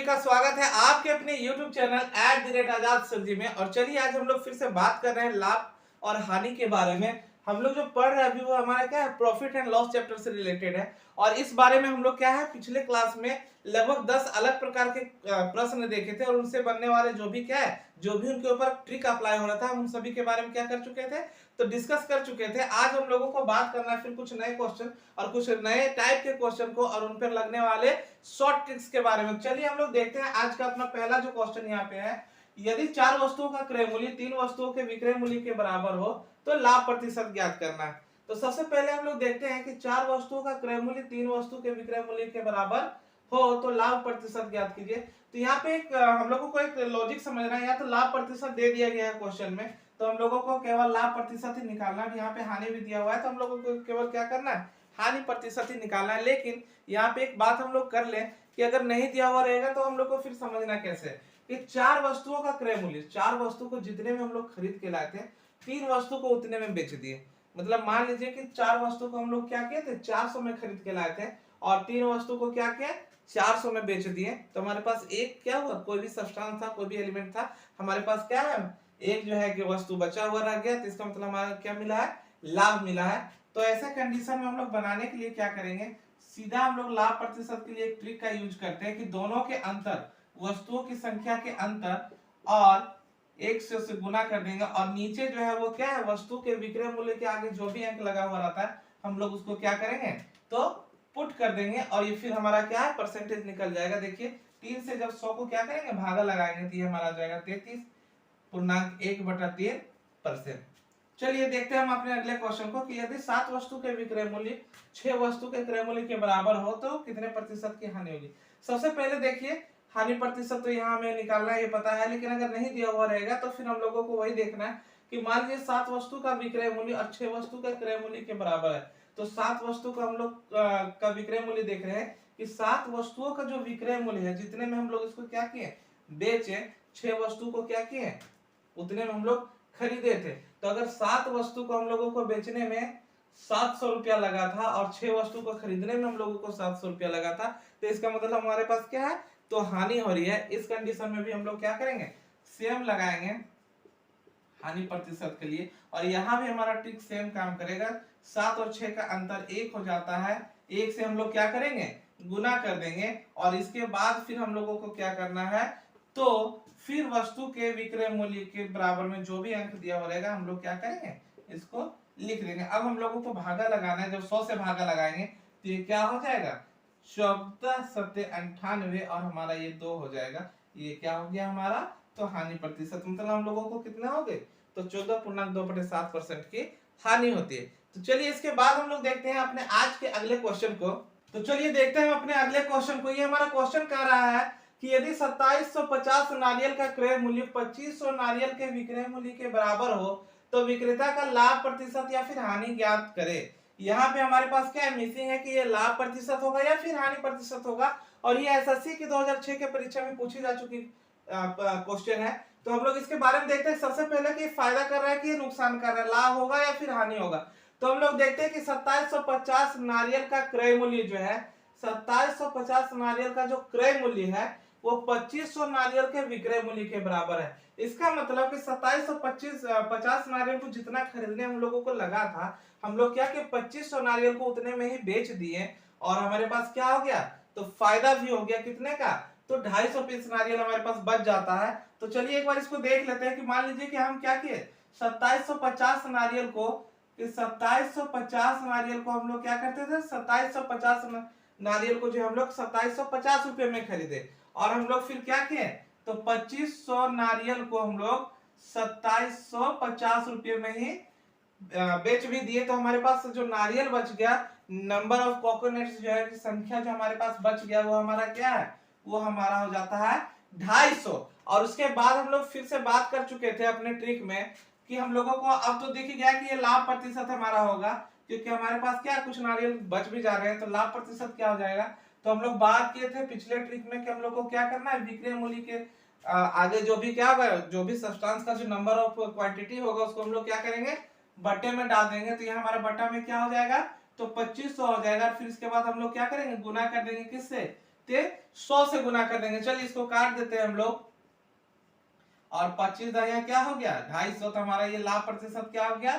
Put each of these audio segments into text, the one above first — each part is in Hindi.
का स्वागत है आपके अपने YouTube चैनल @आजाद सर में। और चलिए आज हम लोग फिर से बात कर रहे हैं लाभ और हानि के बारे में। हम लोग जो पढ़ रहे हैं अभी वो हमारा क्या है, प्रॉफिट एंड लॉस चैप्टर से रिलेटेड है। और इस बारे में हम लोग क्या है, पिछले क्लास में लगभग 10 अलग प्रकार के प्रश्न देखे थे और उनसे बनने वाले जो भी क्या है, जो भी उनके ऊपर ट्रिक अप्लाई हो रहा था, हम सभी के बारे में क्या कर चुके थे, तो डिस्कस कर चुके थे। आज हम लोगों को बात करना है फिर कुछ नए क्वेश्चन और कुछ नए टाइप के क्वेश्चन को और उन पर लगने वाले शॉर्ट ट्रिक्स के बारे में। चलिए हम लोग देखते हैं आज का अपना पहला जो क्वेश्चन यहाँ पे है। यदि 4 वस्तुओं का क्रय मूल्य 3 वस्तुओं के विक्रय मूल्य के बराबर हो तो लाभ प्रतिशत ज्ञात करना है। तो सबसे पहले हम लोग देखते हैं कि 4 वस्तुओं का क्रय मूल्य 3 वस्तु के विक्रय मूल्य के बराबर हो तो लाभ प्रतिशत ज्ञात कीजिए। तो यहाँ पे एक हम लोगों को एक लॉजिक समझना है। या तो लाभ प्रतिशत दे दिया गया है क्वेश्चन में, तो हम लोगों को केवल लाभ प्रतिशत ही निकालना है। यहाँ पे हानि भी दिया हुआ है तो हम लोगों को केवल क्या करना है, हानि प्रतिशत ही निकालना है। लेकिन यहाँ पे एक बात हम लोग कर लें कि अगर नहीं दिया हुआ रहेगा तो हम लोग को फिर समझना कैसे कि 4 वस्तुओं का क्रय मूल्य, 4 वस्तु को जितने में हम लोग खरीद के लाए थे 3 वस्तु को उतने में बेच दिए। मतलब मान लीजिए कि 4 वस्तु को हम लोग क्या किए थे, 400 में खरीद के लाए थे और 3 वस्तु को क्या किया, 400 में बेच दिए। तो हमारे पास एक क्या हुआ, कोई भी सब्सटेंस था, कोई भी एलिमेंट था, हमारे पास क्या है, एक जो है कि वस्तु बचा हुआ रह गया। तो इसका मतलब हमारा क्या मिला है, लाभ मिला है। तो ऐसे कंडीशन में हम लोग बनाने के लिए क्या करेंगे, सीधा हम लोग लाभ प्रतिशत के लिए एक ट्रिक का यूज करते हैं कि दोनों के अंतर, वस्तुओं की संख्या के अंतर और 1 से गुना कर देंगे और नीचे जो है वो क्या है, वस्तु के विक्रय मूल्य के आगे जो भी अंक लगा हुआ रहता है हम लोग उसको क्या करेंगे, तो पुट कर देंगे और ये फिर हमारा क्या है, परसेंटेज निकल जाएगा। देखिए 3 से जब 100 को क्या करेंगे, भागा लगाएंगे तो ये हमारा जाएगा 33.1/3%। चलिए देखते हैं हम अपने अगले क्वेश्चन को कि यदि 7 वस्तु के विक्रय मूल्य 6 वस्तु के क्रय मूल्य के बराबर हो तो कितने प्रतिशत की हानि होगी। सबसे पहले देखिए हानि प्रतिशत तो यहाँ हमें निकालना है, ये पता है। लेकिन अगर नहीं दिया हुआ रहेगा तो फिर हम लोगों को वही देखना है कि मान लीजिए 7 वस्तु का विक्रय मूल्य और 6 वस्तु का क्रय मूल्य के बराबर है। तो 7 वस्तु का हम लोग का विक्रय मूल्य देख रहे हैं कि 7 वस्तुओं का जो विक्रय मूल्य है, जितने में हम लोग इसको क्या किए, बेचे, 6 वस्तु को क्या किए, उतने में हम लोग खरीदे थे। तो अगर 7 वस्तु को हम लोगों को बेचने में 700 रुपया लगा था और 6 वस्तु को खरीदने में हम लोगों को 700 रुपया लगा था, तो इसका मतलब हमारे पास क्या है, तो हानि हो रही है। इस कंडीशन में भी हम लोग क्या करेंगे, सेम लगाएंगे हानि प्रतिशत के लिए। और यहाँ भी हमारा ट्रिक सेम काम करेगा। 7 और 6 का अंतर 1 हो जाता है, 1 से हम लोग क्या करेंगे, गुना कर देंगे और इसके बाद फिर हम लोगों को क्या करना है, तो फिर वस्तु के विक्रय मूल्य के बराबर में जो भी अंक दिया हुआ रहेगा हम लोग क्या करेंगे, इसको लिख देंगे। अब हम लोगों को भागा लगाना है। जब 100 से भागा लगाएंगे तो ये क्या हो जाएगा, 14×7 = 98 और हमारा ये 2 हो जाएगा। ये क्या हो गया हमारा, तो हानि प्रतिशत। मतलब हम लोगों को कितना हो गए, तो 14.2/7% की हानि होती है। तो चलिए इसके बाद हम लोग देखते हैं अपने आज के अगले क्वेश्चन को। तो चलिए देखते हैं अपने अगले क्वेश्चन को। ये हमारा क्वेश्चन कह रहा है कि यदि 2750 नारियल का क्रय मूल्य 2500 नारियल के विक्रय मूल्य के बराबर हो तो विक्रेता का लाभ प्रतिशत या फिर हानि ज्ञात करे। यहाँ पे हमारे पास क्या है, मिसिंग है कि ये लाभ प्रतिशत होगा या फिर हानि प्रतिशत होगा। और ये एसएससी की 2006 के परीक्षा में पूछी जा चुकी क्वेश्चन है। तो हम लोग इसके बारे में देखते हैं सबसे पहले कि फायदा कर रहा है कि नुकसान कर रहा है, लाभ होगा या फिर हानि होगा। तो हम लोग देखते हैं कि 2750 नारियल का क्रय मूल्य जो है, 2750 नारियल का जो क्रय मूल्य है वो 2500 नारियल के विक्रय मूल्य के बराबर है। इसका मतलब कि 2750 नारियल को जितना खरीदने हम लोगों को लगा था, हम लोग क्या कि 2500 नारियल को उतने में ही बेच दिए और हमारे पास क्या हो गया, तो फायदा भी हो गया। कितने का, तो 250 पीस नारियल हमारे पास बच जाता है। तो चलिए एक बार इसको देख लेते हैं कि मान लीजिए कि हम क्या किए, 2750 नारियल को, 2750 नारियल को हम लोग क्या करते थे, 2750 नारियल को जो हम लोग 2750 रुपए में खरीदे और हम लोग फिर क्या किए, तो 2500 नारियल को हम लोग 2750 रुपये में ही बेच भी दिए। तो हमारे पास जो नारियल बच गया, नंबर ऑफ कोकोनट्स जो है, संख्या जो हमारे पास बच गया वो हमारा क्या है, वो हमारा हो जाता है 250। और उसके बाद हम लोग फिर से बात कर चुके थे अपने ट्रिक में कि हम लोगों को अब तो दिख गया कि ये लाभ प्रतिशत हमारा होगा, क्योंकि हमारे पास क्या कुछ नारियल बच भी जा रहे हैं। तो लाभ प्रतिशत क्या हो जाएगा, तो हम लोग बात किए थे पिछले ट्रिक में कि हम लोग को क्या करना है, विक्रय मूल्य के आगे जो भी क्या होगा, जो भी सब्सटेंस का जो नंबर ऑफ क्वांटिटी होगा उसको हम लोग क्या करेंगे, बट्टे में डाल देंगे। तो ये हमारा बट्टा में क्या हो जाएगा, तो 2500 हो जाएगा। फिर इसके बाद हम लोग क्या करेंगे, गुना कर देंगे किससे, ते 100 से गुना कर देंगे। चलिए इसको काट देते हैं हम लोग, और 25 दया क्या हो गया 250। तो हमारा ये लाभ प्रतिशत क्या हो गया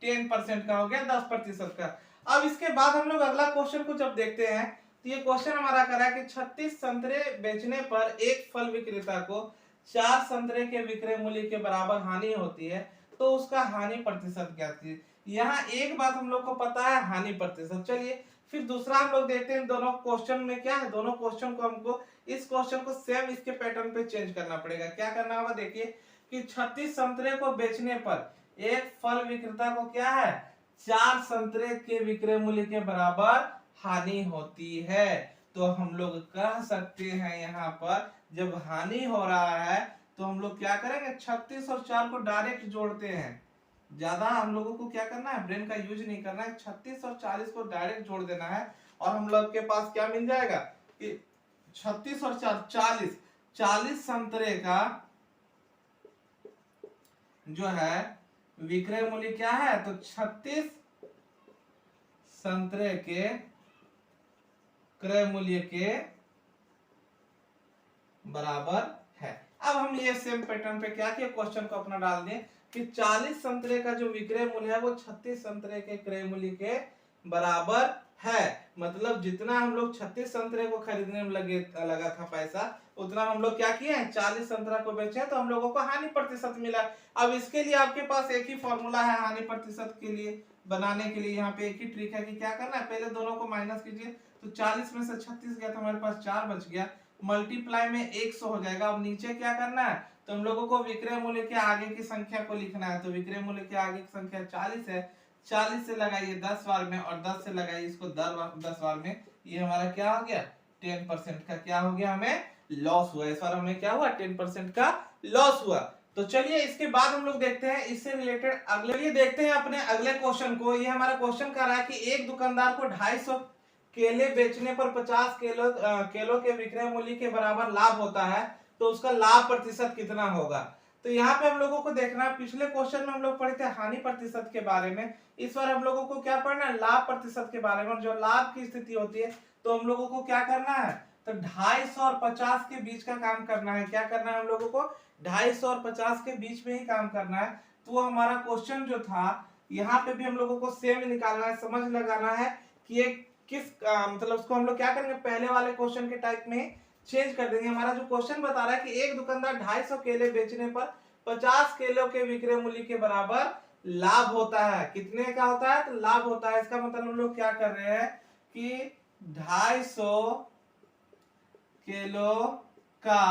10% का हो गया, 10% का। अब इसके बाद हम लोग अगला क्वेश्चन को जब देखते हैं तो ये क्वेश्चन हमारा कह रहा है कि 36 संतरे बेचने पर एक फल विक्रेता को 4 संतरे के विक्रय मूल्य के बराबर हानि होती है, तो उसका हानि प्रतिशत क्या थी। यहाँ एक बात हम लोग को पता है हानि प्रतिशत। चलिए फिर दूसरा हम लोग देखते हैं, दोनों क्वेश्चन में क्या है, दोनों क्वेश्चन को हमको इस क्वेश्चन को सेम इसके पैटर्न पे चेंज करना पड़ेगा। क्या करना होगा देखिए कि 36 संतरे को बेचने पर एक फल विक्रेता को क्या है 4 संतरे के विक्रय मूल्य के बराबर हानि होती है। तो हम लोग कह सकते हैं यहाँ पर जब हानि हो रहा है तो हम लोग क्या करेंगे 36 और 4 को डायरेक्ट जोड़ते हैं। ज्यादा हम लोगों को क्या करना है ब्रेन का यूज नहीं करना है, 36 और 40 को डायरेक्ट जोड़ देना है और हम लोग के पास क्या मिल जाएगा कि 36 और 4 40 संतरे का जो है विक्रय मूल्य क्या है, तो 36 संतरे के क्रय मूल्य के बराबर है। अब हम ये सेम पैटर्न पे क्या किया क्वेश्चन को अपना डाल दें कि 40 संतरे का जो विक्रय मूल्य है वो 36 संतरे के क्रय मूल्य के बराबर है। मतलब जितना हम लोग 36 संतरे को खरीदने में लगा था पैसा, उतना हम लोग क्या किए हैं 40 संतरा को बेचे तो हम लोगों को हानि प्रतिशत मिला। अब इसके लिए आपके पास एक ही फॉर्मूला है हानि प्रतिशत के लिए बनाने के लिए। यहाँ पे एक ही ट्रिक है कि क्या करना है, पहले दोनों को माइनस कीजिए। तो 40 में से 36 गया तो हमारे पास 4 बच गया, मल्टीप्लाई में 100 हो जाएगा। अब नीचे क्या करना है, तो हम लोगों को विक्रय मूल्य के आगे की संख्या को लिखना है। तो विक्रय मूल्य के आगे की संख्या 40 है, 40 से लगाइए 10 बार में और 10 से लगाइए इसको 10 बार में। ये हमारा क्या हो गया 10% का क्या हो गया, हमें लॉस हुआ। इस बार हमें क्या हुआ 10% का लॉस हुआ। तो चलिए इसके बाद हम लोग देखते हैं इससे रिलेटेड अगले, ये देखते हैं अपने अगले क्वेश्चन को। ये हमारा क्वेश्चन कर रहा है कि एक दुकानदार को 250 केले बेचने पर 50 केलो के विक्रय मूल्य के बराबर लाभ होता है, तो उसका लाभ प्रतिशत कितना होगा। तो यहाँ पे हम लोगों को देखना है, पिछले क्वेश्चन में हम लोग पढ़े थे हानि प्रतिशत के बारे में, इस बार हम लोगों को क्या पढ़ना है लाभ प्रतिशत के बारे में। जो लाभ की स्थिति होती है तो हम लोगों को क्या करना है, तो 250 और 50 के बीच का काम करना है। क्या करना है हम लोगों को 250 और 50 के बीच में ही काम करना है। तो हमारा क्वेश्चन जो था यहाँ पे भी हम लोगों को सेम निकालना है, समझ लगाना है कि एक किस मतलब उसको हम लोग क्या करेंगे पहले वाले क्वेश्चन के टाइप में चेंज कर देंगे। हमारा जो क्वेश्चन बता रहा है कि एक दुकानदार 250 केले बेचने पर 50 केलों के विक्रय मूल्य के बराबर लाभ होता है। कितने का होता है, तो लाभ होता है। इसका मतलब हम लोग क्या कर रहे हैं कि 250 किलो का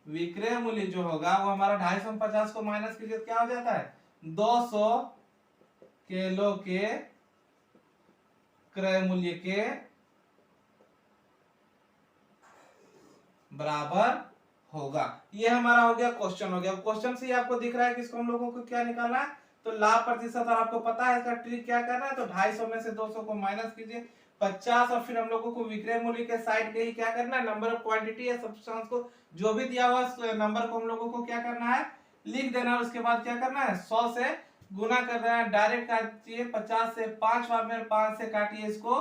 विक्रय मूल्य जो होगा वो हमारा 250 में 50 को माइनस कीजिए क्या हो जाता है 200 किलो के क्रय मूल्य के बराबर होगा। ये हमारा हो गया क्वेश्चन हो गया। क्वेश्चन से आपको दिख रहा है कि इसको हम लोगों को क्या निकालना है, तो लाभ प्रतिशत, और आपको पता है इसका ट्रिक क्या करना है, तो 250 में से 200 को माइनस कीजिए 50, और फिर हम लोगों को विक्रय मूल्य के साइड के ही क्या करना है नंबर ऑफ क्वांटिटी या सब्सटेंस को जो भी दिया हुआ नंबर को हम लोगों को क्या करना है लिख देना है। उसके बाद क्या करना है 100 से गुना कर देना है। डायरेक्ट काटिए 50 से 5 बार में, 5 से काटिए इसको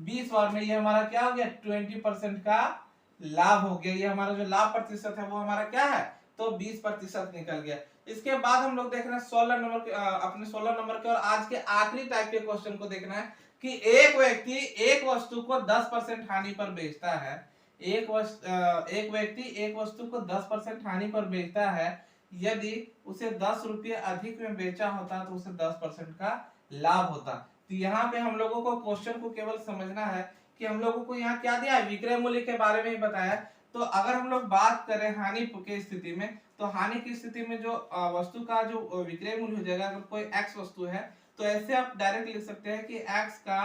20 बार में। ये हमारा क्या हो गया 20% का लाभ हो गया। ये हमारा जो लाभ प्रतिशत है वो हमारा क्या है, तो 20% निकल गया। इसके बाद हम लोग देख रहे हैं 16 नंबर के अपने 16 नंबर के और आज के आखिरी टाइप के क्वेश्चन को देखना है कि एक व्यक्ति एक वस्तु को 10% हानि पर बेचता है। एक व्यक्ति एक वस्तु को 10% हानि पर बेचता है। यदि उसे 10 रुपये अधिक में बेचा होता तो उसे 10% का लाभ होता। तो यहाँ पे हम लोगों को क्वेश्चन को केवल समझना है कि हम लोगों को यहाँ क्या दिया है विक्रय मूल्य के बारे में ही बताया। तो अगर हम लोग बात करें हानि की स्थिति में, तो हानि की स्थिति में जो वस्तु का जो विक्रय मूल्य हो जाएगा, अगर कोई एक्स वस्तु है तो ऐसे आप डायरेक्ट लिख सकते हैं कि एक्स का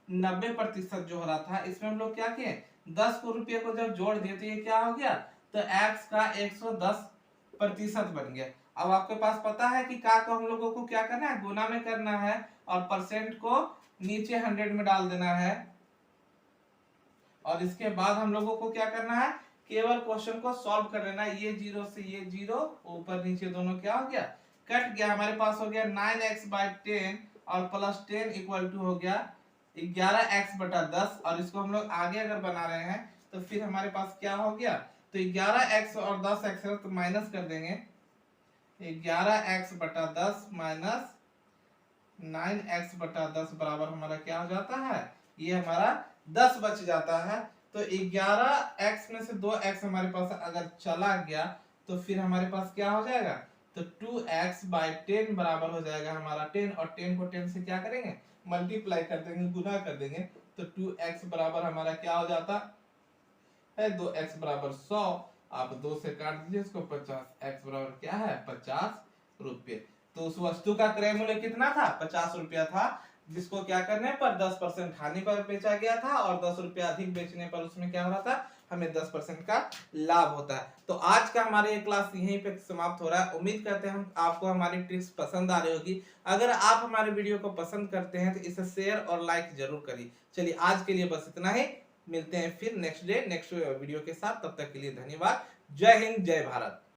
90% जो हो रहा था, इसमें हम लोग क्या किए 10 रुपये को जब जोड़ दिए तो ये क्या हो गया, तो एक्स का 110% बन गया। अब आपके पास पता है कि का को हम लोगों को क्या करना है गुना में करना है और परसेंट को नीचे 100 में डाल देना है। और इसके बाद हम लोगों को क्या करना है केवल क्वेश्चन को सॉल्व कर लेना है। ये जीरो से ये जीरो ऊपर नीचे दोनों क्या हो गया कट गया। हमारे पास हो गया 9x/10 और प्लस 10 इक्वल टू हो गया 11x/10। और इसको हम लोग आगे अगर बना रहे हैं तो फिर हमारे पास क्या हो गया, तो 11x और 10x है तो माइनस कर देंगे, 11x बटा 10 माइनस 9x बटा 10 बराबर हमारा क्या हो जाता है, ये हमारा 10 बच जाता है। तो 11x में से 2x हमारे पास अगर चला गया तो फिर हमारे पास क्या हो जाएगा, तो 2x बाई 10 बराबर हो जाएगा हमारा 10, और 10 को 10 से क्या करेंगे, मल्टीप्लाई कर देंगे, गुना कर देंगे। तो 2x बराबर हमारा क्या हो जाता है, 2x बराबर 100, आप 2 से काट दीजिए इसको, 50x बराबर क्या है, 50 रुपये। तो उस वस्तु का क्रय मूल्य कितना था, 50 रुपया था, जिसको क्या करने पर 10% हानि पर बेचा गया था, और 10 रुपया अधिक बेचने पर उसमें क्या हो रहा था, हमें 10% का लाभ होता है। तो आज का हमारे ये क्लास यहीं पे समाप्त हो रहा है। उम्मीद करते हैं हम आपको हमारी ट्रिक्स पसंद आ रही होगी। अगर आप हमारे वीडियो को पसंद करते हैं तो इसे शेयर और लाइक जरूर करिए। चलिए आज के लिए बस इतना ही, मिलते हैं फिर नेक्स्ट वीडियो के साथ, तब तक के लिए धन्यवाद। जय हिंद, जय भारत।